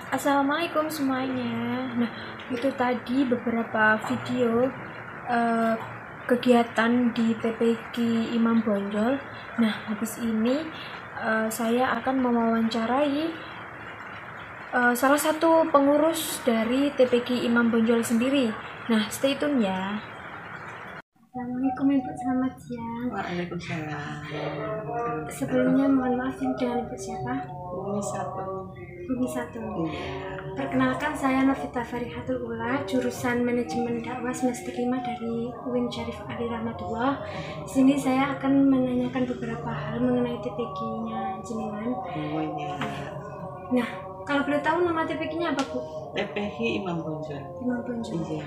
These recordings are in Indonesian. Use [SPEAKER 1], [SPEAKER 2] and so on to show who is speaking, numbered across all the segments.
[SPEAKER 1] Assalamualaikum semuanya. Nah, itu tadi beberapa video eh, kegiatan di TPQ Imam Bonjol. Nah, habis ini saya akan mewawancarai salah satu pengurus dari TPQ Imam Bonjol sendiri. Nah, stay tune ya. Assalamualaikum Ibu, selamat siang.
[SPEAKER 2] Waalaikumsalam.
[SPEAKER 1] Sebelumnya mohon maaf dengan Ibu siapa? Bumi satu.
[SPEAKER 2] Iya.
[SPEAKER 1] Perkenalkan, saya Novita Farihatul Ula, jurusan Manajemen Dakwah semester 5 dari UIN Syarif Ali Rahmatullah. Di sini saya akan menanyakan beberapa hal mengenai TPQ-nya jenengan.
[SPEAKER 2] Oh iya.
[SPEAKER 1] Nah, kalau boleh tahu nama TPQ-nya apa, Bu?
[SPEAKER 2] TPQ Imam Bonjol.
[SPEAKER 1] Imam Bonjol.
[SPEAKER 2] Iya.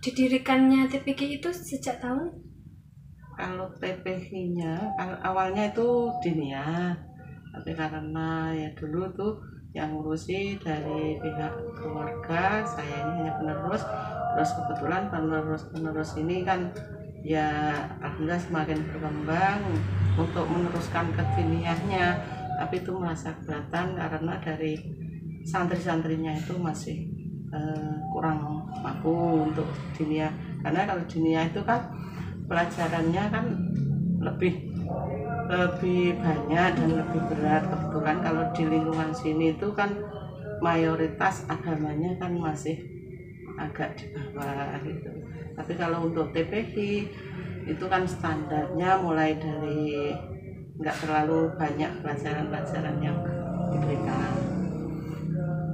[SPEAKER 1] Didirikannya TPQ itu sejak tahun?
[SPEAKER 2] Kalau TPQ-nya awalnya itu Dinia, tapi karena ya dulu tuh yang ngurusi dari pihak keluarga, saya ini hanya penerus. Terus kebetulan penerus ini kan ya alhamdulillah semakin berkembang untuk meneruskan ke Diniahnya, tapi itu merasa keberatan karena dari santri-santrinya itu masih kurang mampu untuk Dinia, karena kalau Dinia itu kan pelajarannya kan lebih banyak dan lebih berat. Kebetulan kalau di lingkungan sini itu kan mayoritas agamanya kan masih agak di bawah gitu. Tapi kalau untuk TPQ itu kan standarnya mulai dari nggak terlalu banyak pelajaran-pelajaran yang diberikan.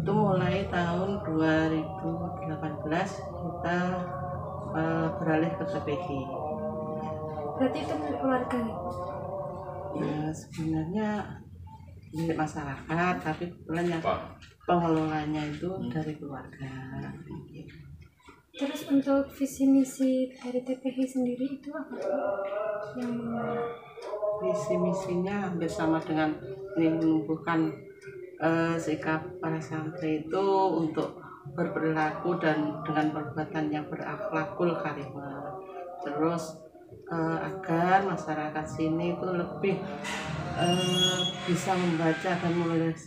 [SPEAKER 2] Itu mulai tahun 2018 kita beralih ke TPQ.
[SPEAKER 1] Berarti itu milik keluarga nih?
[SPEAKER 2] Ya sebenarnya milik masyarakat, tapi kebetulan yang pengelolanya itu dari keluarga.
[SPEAKER 1] Terus untuk visi misi dari TPQ sendiri itu apa? Yang
[SPEAKER 2] visi misinya hampir sama dengan ini, menumbuhkan sikap para santri itu untuk berperilaku dan dengan perbuatan yang berakhlakul karimah. Terus agar masyarakat sini itu lebih bisa membaca dan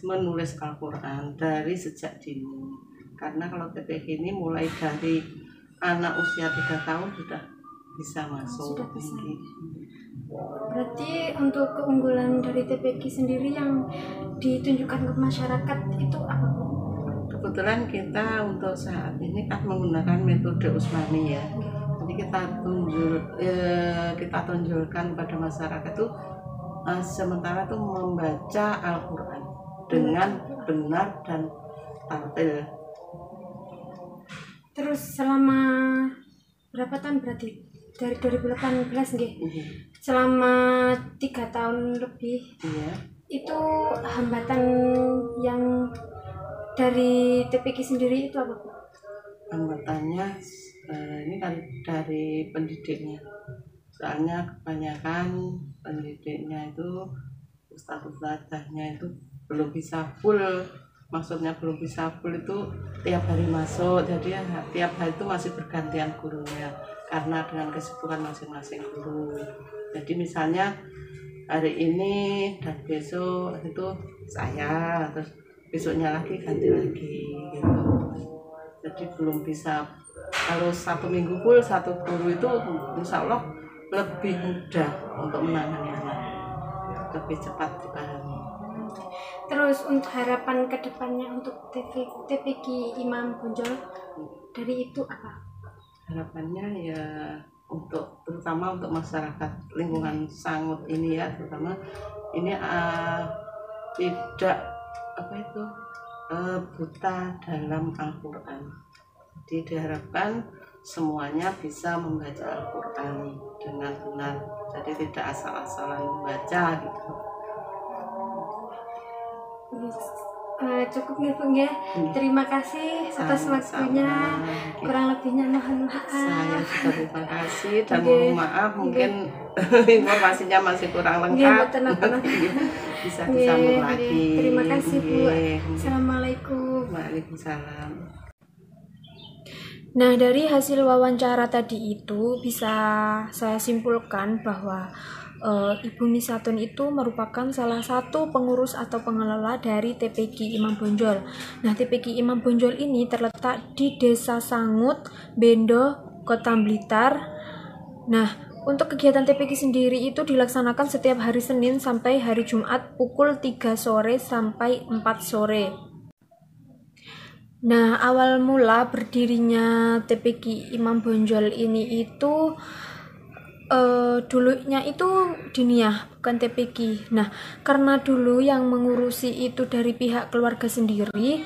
[SPEAKER 2] menulis Al-Quran dari sejak dini. Karena kalau TPQ ini mulai dari anak usia 3 tahun sudah bisa masuk.
[SPEAKER 1] Sudah bisa. Berarti untuk keunggulan dari TPQ sendiri yang ditunjukkan ke masyarakat itu apa, Bu?
[SPEAKER 2] Kebetulan kita untuk saat ini kan menggunakan metode Usmani ya. Jadi kita tunjukkan pada masyarakat tuh sementara tuh membaca Al-Quran dengan benar dan tartil.
[SPEAKER 1] Terus selama berapa tahun berarti? Dari 2018 nggih? Selama 3 tahun lebih.
[SPEAKER 2] Iya.
[SPEAKER 1] Itu hambatan yang dari TPQ sendiri itu apa, Bu?
[SPEAKER 2] Hambatannya ini kan dari pendidiknya. Soalnya kebanyakan pendidiknya itu ustadz-ustadzahnya itu belum bisa full. Maksudnya belum bisa full itu tiap hari masuk, jadi tiap hari itu masih bergantian gurunya karena dengan kesibukan masing-masing guru. Jadi misalnya hari ini dan besok itu saya, terus besoknya lagi ganti lagi gitu. Jadi belum bisa. Kalau 1 minggu full satu guru itu insya Allah lebih mudah untuk menangani anak, lebih cepat dipahami.
[SPEAKER 1] Terus untuk harapan kedepannya untuk TPQ Imam Bonjol dari itu apa?
[SPEAKER 2] Harapannya ya terutama untuk masyarakat lingkungan Sangut ini ya, terutama ini tidak buta dalam Al-Quran. Jadi diharapkan semuanya bisa membaca Al-Quran dengan benar, jadi tidak asal-asalan membaca gitu.
[SPEAKER 1] Cukup nih, Bu ya. Terima kasih atas waktunya. Kurang lebihnya mohon maaf.
[SPEAKER 2] Saya juga terima kasih dan mohon maaf mungkin informasinya masih kurang lengkap. Bisa disambung lagi.
[SPEAKER 1] Terima kasih, Bu. Assalamualaikum.
[SPEAKER 2] Waalaikumsalam.
[SPEAKER 1] Nah, dari hasil wawancara tadi itu bisa saya simpulkan bahwa Ibu Misatun itu merupakan salah satu pengurus atau pengelola dari TPQ Imam Bonjol. Nah, TPQ Imam Bonjol ini terletak di Desa Sangut, Bendo, Kota Blitar. Nah, untuk kegiatan TPQ sendiri itu dilaksanakan setiap hari Senin sampai hari Jumat pukul 3 sore sampai 4 sore. Nah, awal mula berdirinya TPQ Imam Bonjol ini itu dulunya itu Diniyah, bukan TPQ. Nah, karena dulu yang mengurusi itu dari pihak keluarga sendiri,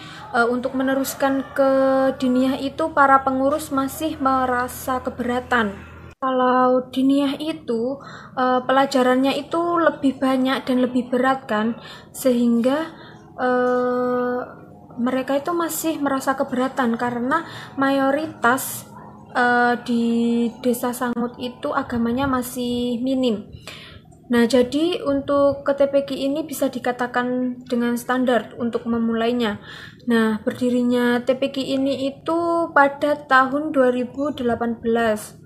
[SPEAKER 1] untuk meneruskan ke Diniyah itu para pengurus masih merasa keberatan. Kalau Diniyah itu pelajarannya itu lebih banyak dan lebih berat kan, sehingga mereka itu masih merasa keberatan karena mayoritas di Desa Sangut itu agamanya masih minim. Nah, jadi untuk ke TPQ ini bisa dikatakan dengan standar untuk memulainya. Nah, berdirinya TPQ ini itu pada tahun 2018.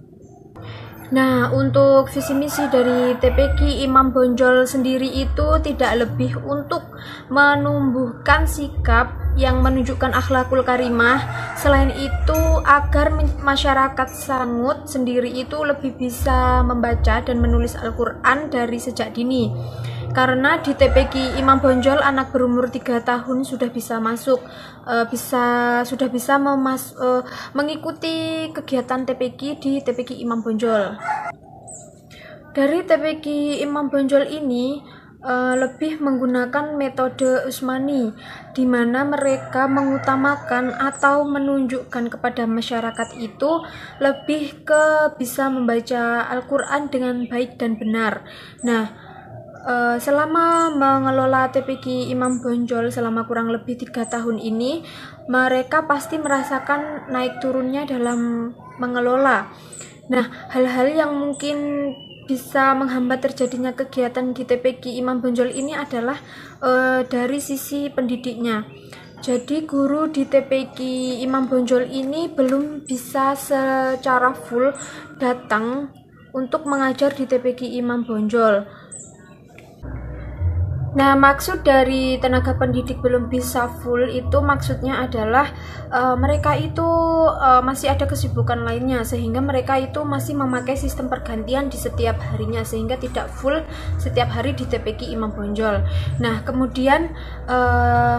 [SPEAKER 1] Nah, untuk visi misi dari TPQ Imam Bonjol sendiri itu tidak lebih untuk menumbuhkan sikap yang menunjukkan akhlakul karimah. Selain itu, agar masyarakat Sangut sendiri itu lebih bisa membaca dan menulis Al-Quran dari sejak dini. Karena di TPQ Imam Bonjol anak berumur 3 tahun sudah bisa masuk, sudah bisa mengikuti kegiatan TPQ di TPQ Imam Bonjol. Dari TPQ Imam Bonjol ini lebih menggunakan metode Usmani, di mana mereka mengutamakan atau menunjukkan kepada masyarakat itu lebih ke bisa membaca Al-Quran dengan baik dan benar. Nah, selama mengelola TPQ Imam Bonjol selama kurang lebih 3 tahun ini, mereka pasti merasakan naik turunnya dalam mengelola. Nah, hal-hal yang mungkin bisa menghambat terjadinya kegiatan di TPQ Imam Bonjol ini adalah dari sisi pendidiknya. Jadi guru di TPQ Imam Bonjol ini belum bisa secara full datang untuk mengajar di TPQ Imam Bonjol. Nah, maksud dari tenaga pendidik belum bisa full itu maksudnya adalah mereka itu masih ada kesibukan lainnya, sehingga mereka itu masih memakai sistem pergantian di setiap harinya, sehingga tidak full setiap hari di TPQ Imam Bonjol. Nah, kemudian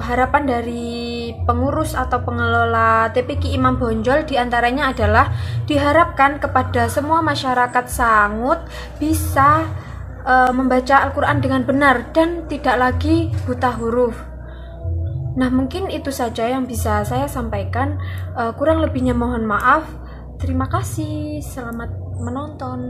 [SPEAKER 1] harapan dari pengurus atau pengelola TPQ Imam Bonjol diantaranya adalah diharapkan kepada semua masyarakat Sangut bisa membaca Al-Quran dengan benar dan tidak lagi buta huruf. Nah, mungkin itu saja yang bisa saya sampaikan. Kurang lebihnya mohon maaf. Terima kasih. Selamat menonton.